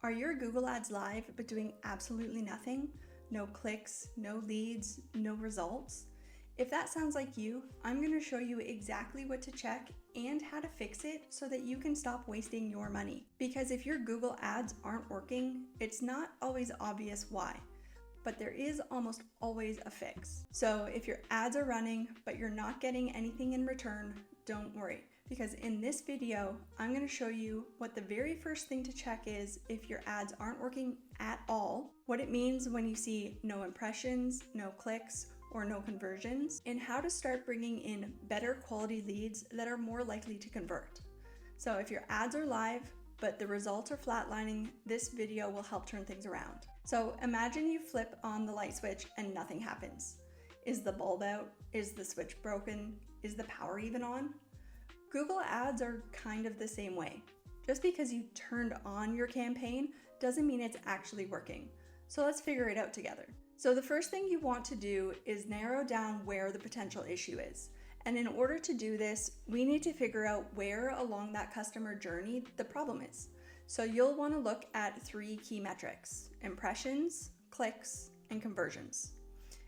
Are your Google Ads live but doing absolutely nothing? No clicks, no leads, no results? If that sounds like you, I'm going to show you exactly what to check and how to fix it so that you can stop wasting your money. Because if your Google Ads aren't working, it's not always obvious why, but there is almost always a fix. So if your ads are running but you're not getting anything in return, don't worry, because in this video, I'm going to show you what the very first thing to check is if your ads aren't working at all, what it means when you see no impressions, no clicks, or no conversions, and how to start bringing in better quality leads that are more likely to convert. So if your ads are live, but the results are flatlining, this video will help turn things around. So imagine you flip on the light switch and nothing happens. Is the bulb out? Is the switch broken? Is the power even on? Google Ads are kind of the same way. Just because you turned on your campaign doesn't mean it's actually working. So let's figure it out together. So the first thing you want to do is narrow down where the potential issue is. And in order to do this, we need to figure out where along that customer journey the problem is. So you'll want to look at 3 key metrics: impressions, clicks, and conversions.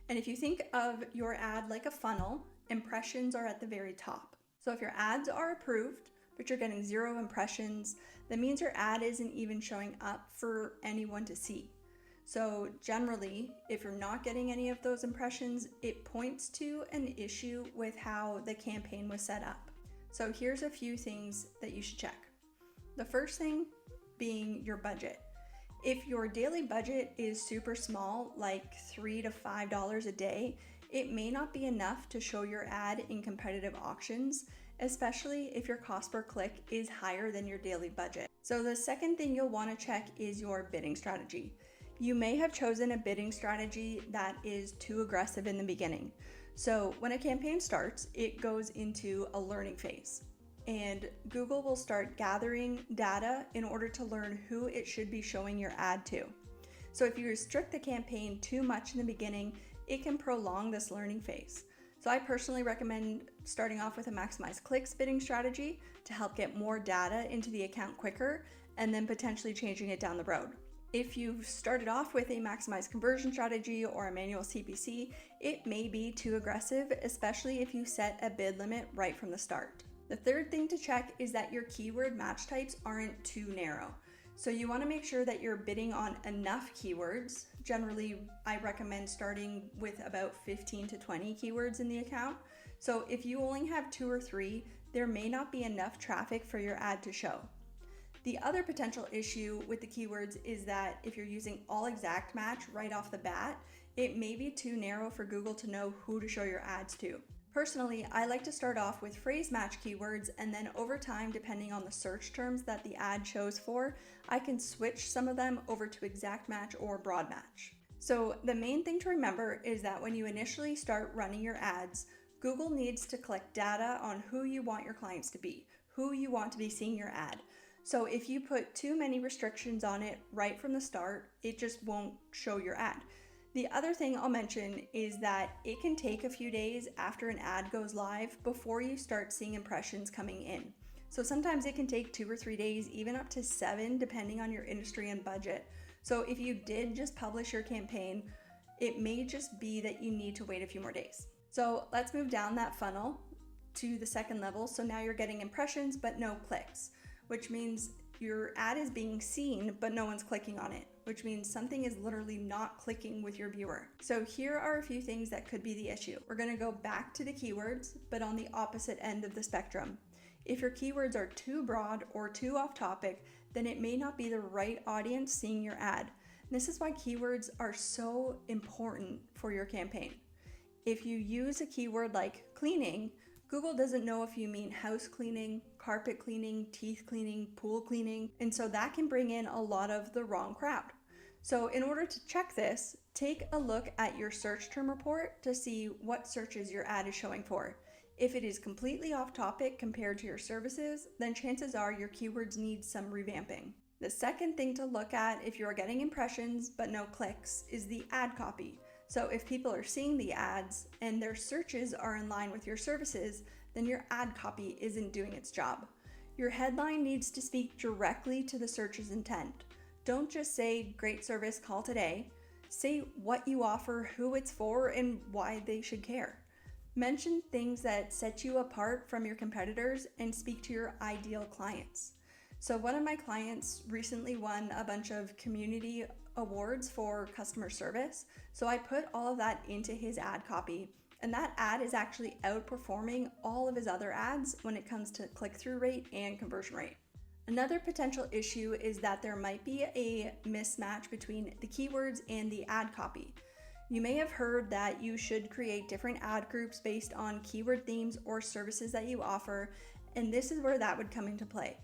And if you think of your ad like a funnel, impressions are at the very top. So if your ads are approved, but you're getting 0 impressions, that means your ad isn't even showing up for anyone to see. So generally, if you're not getting any of those impressions, it points to an issue with how the campaign was set up. So here's a few things that you should check. The first thing being your budget. If your daily budget is super small, like $3 to $5 a day, it may not be enough to show your ad in competitive auctions, especially if your cost per click is higher than your daily budget. So the second thing you'll want to check is your bidding strategy. You may have chosen a bidding strategy that is too aggressive in the beginning. So when a campaign starts, it goes into a learning phase. And Google will start gathering data in order to learn who it should be showing your ad to. So if you restrict the campaign too much in the beginning, it can prolong this learning phase. So I personally recommend starting off with a maximize clicks bidding strategy to help get more data into the account quicker, and then potentially changing it down the road. If you've started off with a maximize conversion strategy or a manual CPC, it may be too aggressive, especially if you set a bid limit right from the start. The third thing to check is that your keyword match types aren't too narrow. So you want to make sure that you're bidding on enough keywords. Generally, I recommend starting with about 15 to 20 keywords in the account. So if you only have 2 or 3, there may not be enough traffic for your ad to show. The other potential issue with the keywords is that if you're using all exact match right off the bat, it may be too narrow for Google to know who to show your ads to. Personally, I like to start off with phrase match keywords, and then over time, depending on the search terms that the ad shows for, I can switch some of them over to exact match or broad match. So the main thing to remember is that when you initially start running your ads, Google needs to collect data on who you want your clients to be, who you want to be seeing your ad. So if you put too many restrictions on it right from the start, it just won't show your ad. The other thing I'll mention is that it can take a few days after an ad goes live before you start seeing impressions coming in. So sometimes it can take 2 or 3 days, even up to 7, depending on your industry and budget. So if you did just publish your campaign, it may just be that you need to wait a few more days. So let's move down that funnel to the second level. So now you're getting impressions, but no clicks, which means your ad is being seen, but no one's clicking on it, which means something is literally not clicking with your viewer. So here are a few things that could be the issue. We're going to go back to the keywords, but on the opposite end of the spectrum. If your keywords are too broad or too off topic, then it may not be the right audience seeing your ad. This is why keywords are so important for your campaign. If you use a keyword like cleaning, Google doesn't know if you mean house cleaning, carpet cleaning, teeth cleaning, pool cleaning, and so that can bring in a lot of the wrong crowd. So in order to check this, take a look at your search term report to see what searches your ad is showing for. If it is completely off topic compared to your services, then chances are your keywords need some revamping. The second thing to look at if you're getting impressions but no clicks is the ad copy. So if people are seeing the ads and their searches are in line with your services, then your ad copy isn't doing its job. Your headline needs to speak directly to the searcher's intent. Don't just say great service, call today. Say what you offer, who it's for, and why they should care. Mention things that set you apart from your competitors and speak to your ideal clients. So one of my clients recently won a bunch of community awards for customer service. So I put all of that into his ad copy, and that ad is actually outperforming all of his other ads when it comes to click-through rate and conversion rate. Another potential issue is that there might be a mismatch between the keywords and the ad copy. You may have heard that you should create different ad groups based on keyword themes or services that you offer, and this is where that would come into play.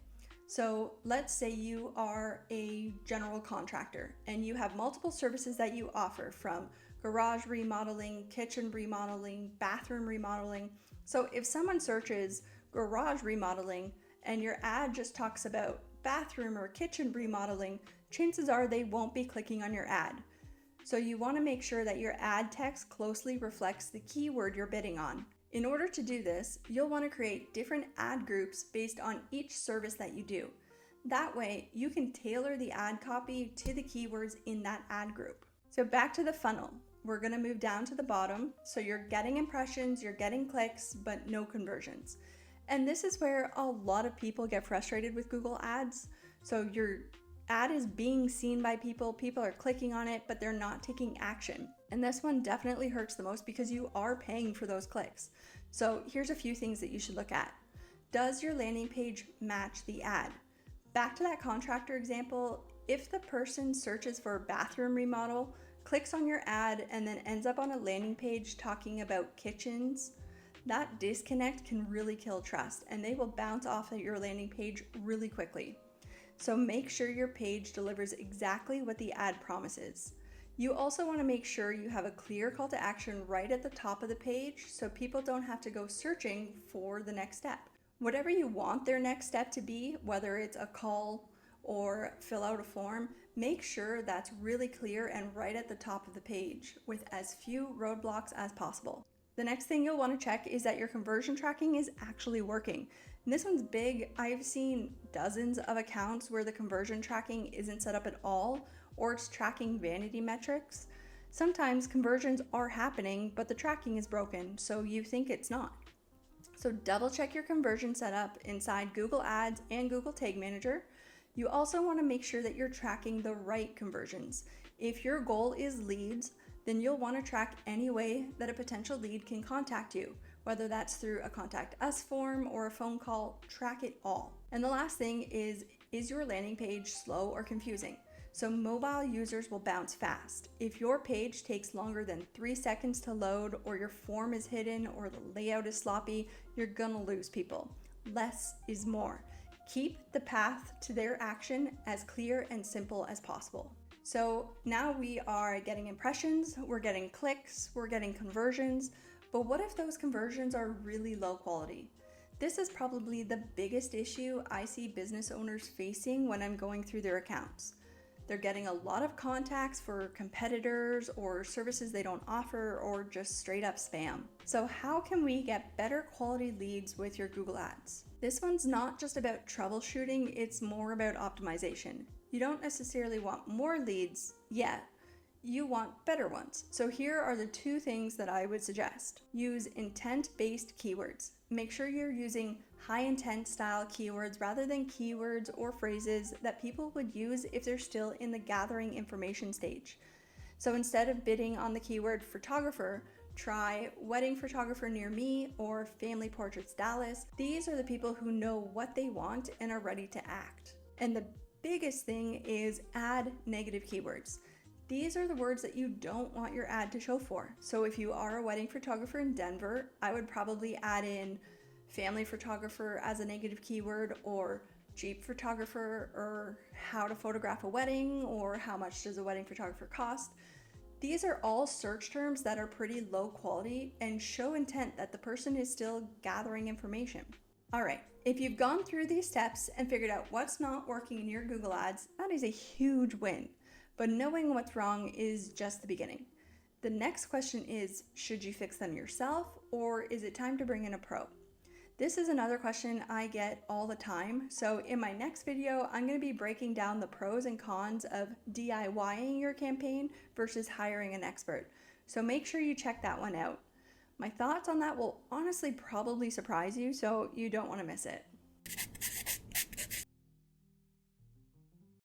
So let's say you are a general contractor and you have multiple services that you offer, from garage remodeling, kitchen remodeling, bathroom remodeling. So if someone searches garage remodeling and your ad just talks about bathroom or kitchen remodeling, chances are they won't be clicking on your ad. So you want to make sure that your ad text closely reflects the keyword you're bidding on. In order to do this, you'll want to create different ad groups based on each service that you do. That way, you can tailor the ad copy to the keywords in that ad group. So back to the funnel. We're going to move down to the bottom. So you're getting impressions, you're getting clicks, but no conversions. And this is where a lot of people get frustrated with Google Ads. So your ad is being seen by people are clicking on it, but they're not taking action. And this one definitely hurts the most because you are paying for those clicks. So here's a few things that you should look at. Does your landing page match the ad? Back to that contractor example, if the person searches for bathroom remodel, clicks on your ad, and then ends up on a landing page talking about kitchens, that disconnect can really kill trust, and they will bounce off at your landing page really quickly. So make sure your page delivers exactly what the ad promises. You also want to make sure you have a clear call to action right at the top of the page so people don't have to go searching for the next step. Whatever you want their next step to be, whether it's a call or fill out a form, make sure that's really clear and right at the top of the page with as few roadblocks as possible. The next thing you'll want to check is that your conversion tracking is actually working. And this one's big. I've seen dozens of accounts where the conversion tracking isn't set up at all, or it's tracking vanity metrics. Sometimes conversions are happening, but the tracking is broken, so you think it's not. So double check your conversion setup inside Google Ads and Google Tag Manager. You also want to make sure that you're tracking the right conversions. If your goal is leads, then you'll want to track any way that a potential lead can contact you, whether that's through a contact us form or a phone call. Track it all. And the last thing is your landing page slow or confusing? So mobile users will bounce fast. If your page takes longer than 3 seconds to load, or your form is hidden, or the layout is sloppy, you're gonna lose people. Less is more. Keep the path to their action as clear and simple as possible. So now we are getting impressions, we're getting clicks, we're getting conversions, but what if those conversions are really low quality? This is probably the biggest issue I see business owners facing when I'm going through their accounts. They're getting a lot of contacts for competitors or services they don't offer, or just straight up spam. So how can we get better quality leads with your Google Ads? This one's not just about troubleshooting, it's more about optimization. You don't necessarily want more leads yet, you want better ones. So here are the 2 things that I would suggest. Use intent-based keywords. Make sure you're using high intent style keywords rather than keywords or phrases that people would use if they're still in the gathering information stage. So instead of bidding on the keyword photographer, try wedding photographer near me or family portraits Dallas. These are the people who know what they want and are ready to act. And the biggest thing is add negative keywords. These are the words that you don't want your ad to show for. So if you are a wedding photographer in Denver, I would probably add in family photographer as a negative keyword, or Jeep photographer, or how to photograph a wedding, or how much does a wedding photographer cost. These are all search terms that are pretty low quality and show intent that the person is still gathering information. All right, if you've gone through these steps and figured out what's not working in your Google Ads, that is a huge win. But knowing what's wrong is just the beginning. The next question is, should you fix them yourself, or is it time to bring in a pro? This is another question I get all the time. So in my next video, I'm going to be breaking down the pros and cons of DIYing your campaign versus hiring an expert. So make sure you check that one out. My thoughts on that will honestly probably surprise you, so you don't want to miss it.